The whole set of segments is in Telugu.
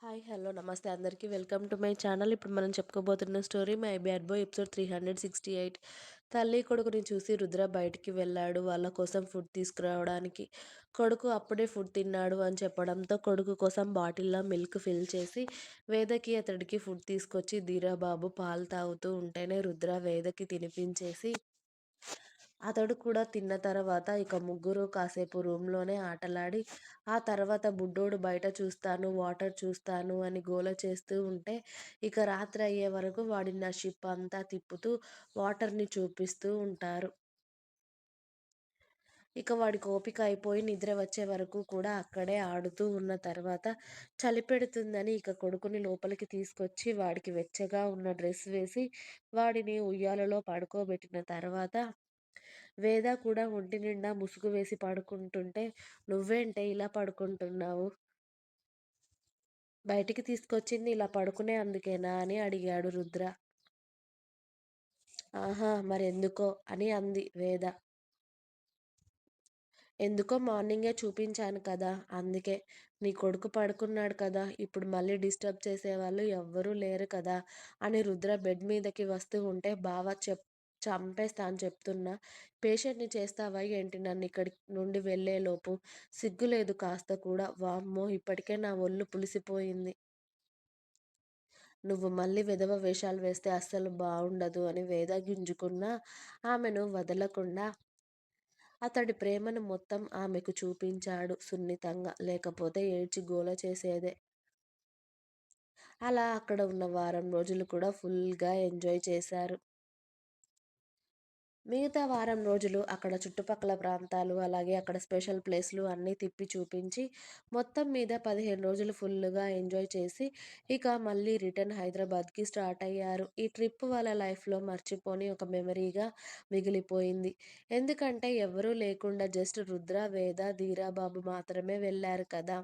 హాయ్. హలో. నమస్తే అందరికీ. Welcome to my channel. ఇప్పుడు మనం చెప్పుకోబోతున్న story 'my bad boy' episode 368. తల్లి కొడుకుని చూసి రుద్ర బయటికి వెళ్ళాడు వాళ్ళ కోసం ఫుడ్ తీసుకురావడానికి. కొడుకు అప్పుడే ఫుడ్ తిన్నాడు అని చెప్పడంతో కొడుకు కోసం బాటిల్లో మిల్క్ ఫిల్ చేసి వేదకి అతడికి ఫుడ్ తీసుకొచ్చి ధీరాబాబు పాలు తాగుతూ ఉంటేనే రుద్ర వేదకి తినిపించేసి అతడు కూడా తిన్న తర్వాత ఇక ముగ్గురు కాసేపు రూమ్లోనే ఆటలాడి ఆ తర్వాత బుడ్డోడు బయట చూస్తాను వాటర్ చూస్తాను అని గోల చేస్తూ ఉంటే ఇక రాత్రి అయ్యే వరకు వాడిని ఆ షిప్ అంతా తిప్పుతూ వాటర్ని చూపిస్తూ ఉంటారు. ఇక వాడికి ఓపిక అయిపోయి నిద్ర వచ్చే వరకు కూడా అక్కడే ఆడుతూ ఉన్న తర్వాత చలి పెడుతుందని ఇక కొడుకుని లోపలికి తీసుకొచ్చి వాడికి వెచ్చగా ఉన్న డ్రెస్ వేసి వాడిని ఉయ్యాలలో పడుకోబెట్టిన తర్వాత వేద కూడా ఒంటి నిండా ముసుగు వేసి పడుకుంటుంటే నువ్వేంటే ఇలా పడుకుంటున్నావు? బయటికి తీసుకొచ్చింది ఇలా పడుకునే అందుకేనా అని అడిగాడు రుద్ర. ఆహా మరెందుకో అని అంది వేద. ఎందుకో మార్నింగే చూపించాను కదా అందుకే. నీ కొడుకు పడుకున్నాడు కదా ఇప్పుడు మళ్ళీ డిస్టర్బ్ చేసేవాళ్ళు ఎవ్వరూ లేరు కదా అని రుద్ర బెడ్ మీదకి వస్తూ ఉంటే బావ చంపేస్తా అని చెప్తున్నా పేషెంట్ని చేస్తావా ఏంటి నన్ను ఇక్కడి నుండి వెళ్ళేలోపు? సిగ్గులేదు కాస్త కూడా. వామ్మో ఇప్పటికే నా ఒళ్ళు పులిసిపోయింది. నువ్వు మళ్ళీ వెధవ వేషాలు వేస్తే అస్సలు బావుండదు అని వేద గింజుకున్నా ఆమెను వదలకుండా అతడి ప్రేమను మొత్తం ఆమెకు చూపించాడు సున్నితంగా. లేకపోతే ఏడ్చి గోల చేసేదే. అలా అక్కడ ఉన్న వారం రోజులు కూడా ఫుల్గా ఎంజాయ్ చేశారు. మిగతా వారం రోజులు అక్కడ చుట్టుపక్కల ప్రాంతాలు, అలాగే అక్కడ స్పెషల్ ప్లేస్లు అన్నీ తిప్పి చూపించి, మొత్తం మీద 15 రోజులు ఫుల్లుగా ఎంజాయ్ చేసి, ఇక మళ్ళీ రిటర్న్ హైదరాబాద్‌కి స్టార్ట్ అయ్యారు. ఈ ట్రిప్ వాళ్ళ లైఫ్‌లో మర్చిపోని ఒక మెమరీగా మిగిలిపోయింది. ఎందుకంటే ఎవ్వరూ లేకుండా జస్ట్ రుద్ర, వేద, ధీరాబాబు మాత్రమే వెళ్లారు కదా!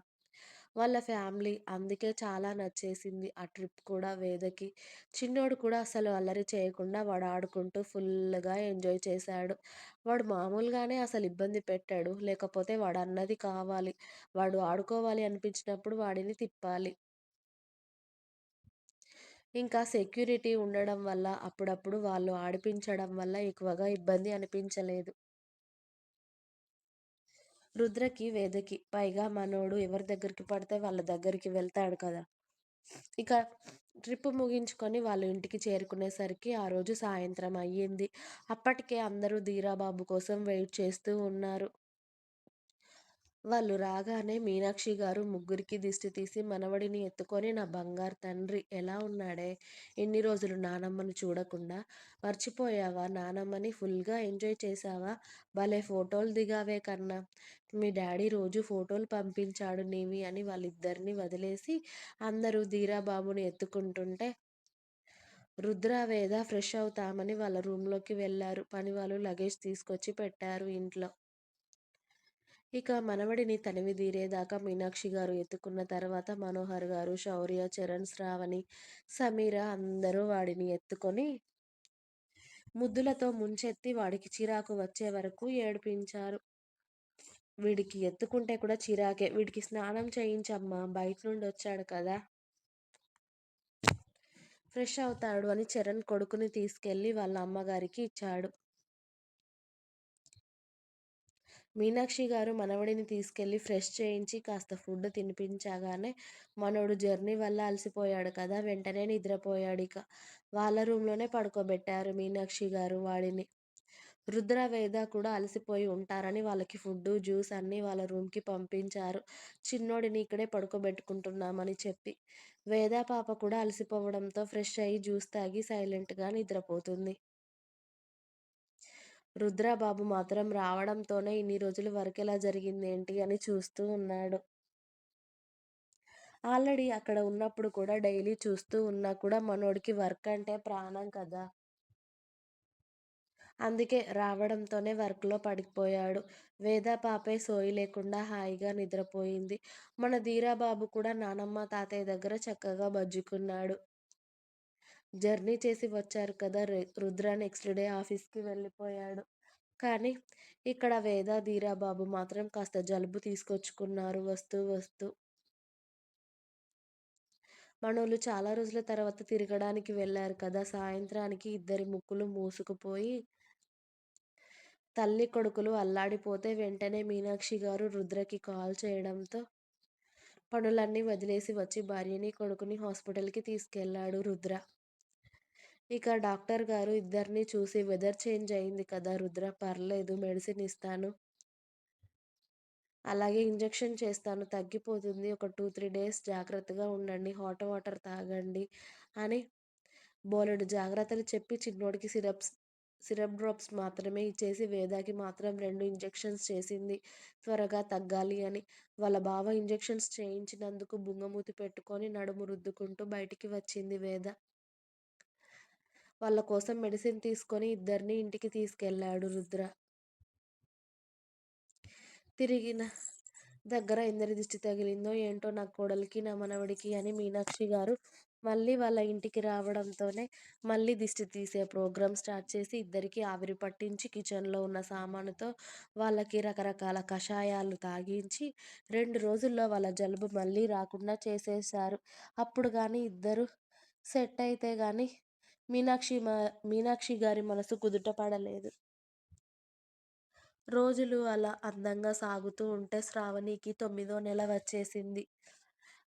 వాళ్ళ ఫ్యామిలీ. అందుకే చాలా నచ్చేసింది ఆ ట్రిప్ కూడా వేదకి. చిన్నోడు కూడా అసలు అల్లరి చేయకుండా వాడు ఆడుకుంటూ ఫుల్లుగా ఎంజాయ్ చేశాడు. వాడు మామూలుగానే అసలు ఇబ్బంది పెట్టాడు. లేకపోతే వాడన్నది కావాలి. వాడు ఆడుకోవాలి అనిపించినప్పుడు వాడిని తిప్పాలి. ఇంకా సెక్యూరిటీ ఉండడం వల్ల అప్పుడప్పుడు వాళ్ళు ఆడిపించడం వల్ల ఎక్కువగా ఇబ్బంది అనిపించలేదు. రుద్రకి, వేదకి. పైగా మనోడు ఎవరి దగ్గరికి పడితే వాళ్ళ దగ్గరికి వెళ్తాడు కదా! ఇక ట్రిప్ ముగించుకొని వాళ్ళు ఇంటికి చేరుకునేసరికి ఆ రోజు సాయంత్రం అయ్యింది. అప్పటికే అందరూ ధీరాబాబు కోసం వెయిట్ చేస్తూ ఉన్నారు. వాళ్ళు రాగానే మీనాక్షి గారు ముగ్గురికి దిష్టి తీసి మనవడిని ఎత్తుకొని నా బంగారు తండ్రి ఎలా ఉన్నాడే? ఇన్ని రోజులు నానమ్మని చూడకుండా మర్చిపోయావా నానమ్మని? ఫుల్‌గా ఎంజాయ్ చేశావా? భలే ఫోటోలు దిగావే కన్నా! మీ డాడీ రోజూ ఫోటోలు పంపించాడు నీవి అని వాళ్ళిద్దరిని వదిలేసి అందరూ ధీరాబాబుని ఎత్తుకుంటుంటే రుద్ర, వేద ఫ్రెష్ అవుతామని వాళ్ళ రూమ్‌లోకి వెళ్లారు. పనివాళ్ళు లగేజ్ తీసుకొచ్చి పెట్టారు ఇంట్లో. ఇక మనవడిని తనివి తీరేదాకా మీనాక్షి గారు ఎత్తుకున్న తర్వాత మనోహర్ గారు, శౌర్య, చరణ్, శ్రావణి, సమీర అందరూ వాడిని ఎత్తుకొని ముద్దులతో ముంచెత్తి వాడికి చిరాకు వచ్చే వరకు ఏడిపించారు. వీడికి ఎత్తుకుంటే కూడా చిరాకే. వీడికి స్నానం చేయించమ్మా బయట నుండొచ్చాడు కదా! ఫ్రెష్ అవుతాడు అని చరణ్ కొడుకుని తీసుకెళ్ళి వాళ్ళ అమ్మగారికి ఇచ్చాడు. మీనాక్షి గారు మనవడిని తీసుకెళ్ళి ఫ్రెష్ చేయించి కాస్త ఫుడ్ తినిపించగానే మనోడు జర్నీ వల్ల అలసిపోయాడు కదా! వెంటనే నిద్రపోయాడిక. వాళ్ళ రూమ్‌లోనే పడుకోబెట్టారు మీనాక్షి గారు వాడిని. రుద్ర, వేద కూడా అలసిపోయి ఉంటారని వాళ్ళకి ఫుడ్డు, జ్యూస్ అన్నీ వాళ్ళ రూమ్‌కి పంపించారు. చిన్నోడిని ఇక్కడే పడుకోబెట్టుకుంటున్నామని చెప్పి. వేద పాప కూడా అలసిపోవడంతో ఫ్రెష్ అయ్యి జ్యూస్ తాగి సైలెంట్‌గా నిద్రపోతుంది. రుద్రబాబు మాత్రం రావడంతోనే ఇన్ని రోజులు వర్కెలా జరిగిందేంటి అని చూస్తూ ఉన్నాడు. ఆల్రెడీ అక్కడ ఉన్నప్పుడు కూడా డైలీ చూస్తూ ఉన్నా కూడా మనోడికి వర్క్ అంటే ప్రాణం కదా! అందుకే రావడంతోనే వర్క్‌లో పడిపోయాడు. వేద పాపే సోయి లేకుండా హాయిగా నిద్రపోయింది. మన ధీరాబాబు కూడా నానమ్మ, తాతయ్య దగ్గర చక్కగా బజ్జుకున్నాడు. జర్నీ చేసి వచ్చారు కదా! రుద్ర నెక్స్ట్ డే ఆఫీస్‌కి వెళ్ళిపోయాడు. కానీ ఇక్కడ వేద, ధీరాబాబు మాత్రం కాస్త జలుబు తీసుకొచ్చుకున్నారు వస్తూ వస్తూ. మనోళ్ళు చాలా రోజుల తర్వాత తిరగడానికి వెళ్లారు కదా! సాయంత్రానికి ఇద్దరి ముక్కులు మూసుకుపోయి తల్లి కొడుకులు అల్లాడిపోతే వెంటనే మీనాక్షి గారు రుద్రకి కాల్ చేయడంతో పనులన్నీ వదిలేసి వచ్చి భార్యని, కొడుకుని హాస్పిటల్‌కి తీసుకెళ్ళాడు రుద్ర. ఇక డాక్టర్ గారు ఇద్దరిని చూసి వెదర్ చేంజ్ అయింది కదా రుద్ర పర్లేదు మెడిసిన్ ఇస్తాను. అలాగే ఇంజెక్షన్ చేస్తాను తగ్గిపోతుంది. ఒక 2, 3 డేస్ జాగ్రత్తగా ఉండండి. హాట్ వాటర్ తాగండి అని బోలెడు జాగ్రత్తలు చెప్పి చిన్నోడికి సిరప్ డ్రాప్స్ మాత్రమే ఇచ్చేసి వేదాకి మాత్రం 2 ఇంజెక్షన్స్ చేసింది. త్వరగా తగ్గాలి అని. వాళ్ళ బావ ఇంజెక్షన్స్ చేయించినందుకు బుంగమూతి పెట్టుకొని నడుము రుద్దుకుంటూ బయటికి వచ్చింది వేద. వాళ్ళ కోసం మెడిసిన్ తీసుకొని ఇద్దరిని ఇంటికి తీసుకెళ్ళాడు రుద్ర. తిరిగిన దగ్గర ఎందరి దిష్టి తగిలిందో ఏంటో నా కోడలికి, నా మనవడికి అని మీనాక్షి గారు మళ్ళీ వాళ్ళ ఇంటికి రావడంతోనే మళ్ళీ దిష్టి తీసే ప్రోగ్రామ్ స్టార్ట్ చేసి ఇద్దరికీ ఆవిరి పట్టించి కిచెన్‌లో ఉన్న సామానుతో వాళ్ళకి రకరకాల కషాయాలు తాగించి 2 రోజుల్లో వాళ్ళ జలుబు మళ్ళీ రాకుండా చేసేశారు. అప్పుడు గాని ఇద్దరు సెట్ అయితే గాని మీనాక్షి గారి మనసు కుదుట పడలేదు. రోజులు అలా అందంగా సాగుతూ ఉంటే శ్రావణికి 9వ నెల వచ్చేసింది.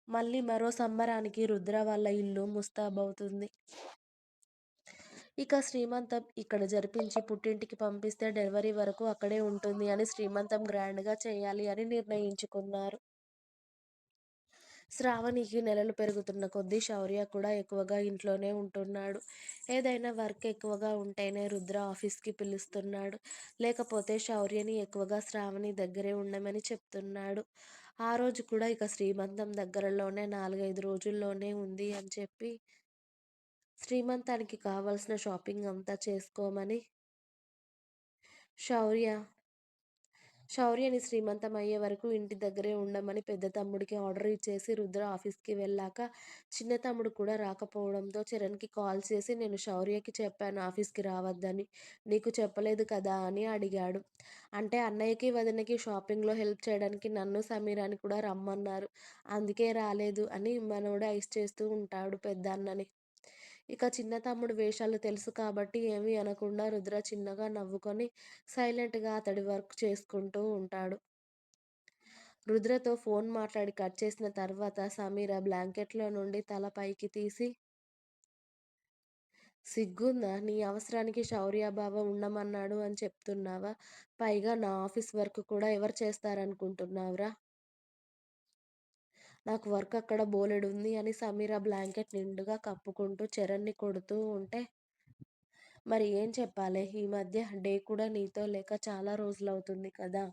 మళ్ళీ మరో సంబరానికి రుద్ర వాళ్ళ ఇల్లు ముస్తాబవుతుంది. ఇక శ్రీమంతం ఇక్కడ జరిపించి పుట్టింటికి పంపిస్తే డెలివరీ వరకు అక్కడే ఉంటుంది అని శ్రీమంతం గ్రాండ్‌గా చేయాలి అని నిర్ణయించుకున్నారు. శ్రావణికి నెలలు పెరుగుతున్న కొద్దీ శౌర్య కూడా ఎక్కువగా ఇంట్లోనే ఉంటున్నాడు. ఏదైనా వర్క్ ఎక్కువగా ఉంటేనే రుద్ర ఆఫీస్‌కి పిలుస్తున్నాడు. లేకపోతే శౌర్యని ఎక్కువగా శ్రావణి దగ్గరే ఉండమని చెప్తున్నాడు. ఆ రోజు కూడా ఇక శ్రీమంతం దగ్గరలోనే 4, 5 రోజుల్లోనే ఉంది అని చెప్పి శ్రీమంతానికి కావాల్సిన షాపింగ్ అంతా చేసుకోమని శౌర్య శౌర్యని శ్రీమంతం అయ్యే వరకు ఇంటి దగ్గరే ఉండమని పెద్ద తమ్ముడికి ఆర్డర్ ఇచ్చేసి రుద్ర ఆఫీస్‌కి వెళ్ళాక, చిన్న తమ్ముడు కూడా రాకపోవడంతో చరణ్‌కి కాల్ చేసి నేను శౌర్యకి చెప్పాను ఆఫీస్‌కి రావద్దని. నీకు చెప్పలేదు కదా అని అడిగాడు. అంటే అన్నయ్యకి, వదినకి షాపింగ్‌లో హెల్ప్ చేయడానికి నన్ను, సమీరాని కూడా రమ్మన్నారు. అందుకే రాలేదు అని మనోడు ఐస్ చేస్తూ ఉంటాడు పెద్దన్నని. ఇక చిన్న తమ్ముడు వేషాలు తెలుసు కాబట్టి ఏమీ అనకుండా రుద్ర చిన్నగా నవ్వుకొని సైలెంట్‌గా అతడి వర్క్ చేసుకుంటూ ఉంటాడు. రుద్రతో ఫోన్ మాట్లాడి కట్ చేసిన తర్వాత సమీర బ్లాంకెట్‌లో నుండి తల పైకి తీసి, "సిగ్గుందా? నీ అవసరానికి శౌర్య బావ ఉండమన్నాడు అని చెప్తున్నావా? పైగా నా ఆఫీస్ వర్క్ కూడా ఎవరు చేస్తారనుకుంటున్నావురా? నాకు వర్క్ అక్కడ బోలెడుంది" అని సమీర బ్లాంకెట్ నిండుగా కప్పుకుంటూ చరణ్‌ని కొడుతూ ఉంటే మరి ఏం చెప్పాలే? ఈ మధ్య డే కూడా నీతో లేక చాలా రోజులవుతుంది కదా!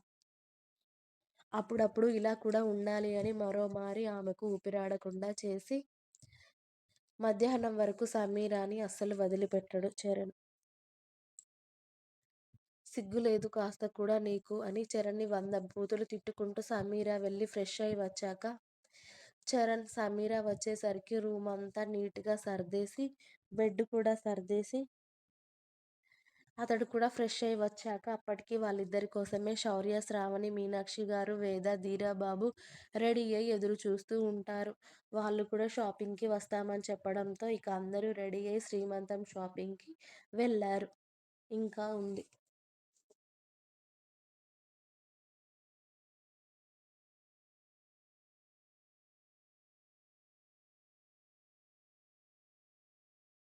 అప్పుడప్పుడు ఇలా కూడా ఉండాలి అని మరోమారి ఆమెకు ఊపిరాడకుండా చేసి, మధ్యాహ్నం వరకు సమీరాని అస్సలు వదిలిపెట్టడు చరణ్. సిగ్గులేదు కాస్త కూడా నీకు అని చరణ్‌ని 100 బూతులు తిట్టుకుంటూ సమీర వెళ్లి ఫ్రెష్ అయి వచ్చాక, చరణ్, సమీర వచ్చేసరికి రూమంతా నీట్‌గా సర్దేసి, బెడ్ కూడా సర్దేసి అతడు కూడా ఫ్రెష్ అయ్యి వచ్చాక అప్పటికి వాళ్ళిద్దరి కోసమే శౌర్య, శ్రావణి, మీనాక్షి గారు, వేద, ధీరా బాబు రెడీ అయ్యి ఎదురు చూస్తూ ఉంటారు. వాళ్ళు కూడా షాపింగ్‌కి వస్తామని చెప్పడంతో ఇక అందరూ రెడీ అయ్యి శ్రీమంతం షాపింగ్‌కి వెళ్లారు. ఇంకా ఉంది.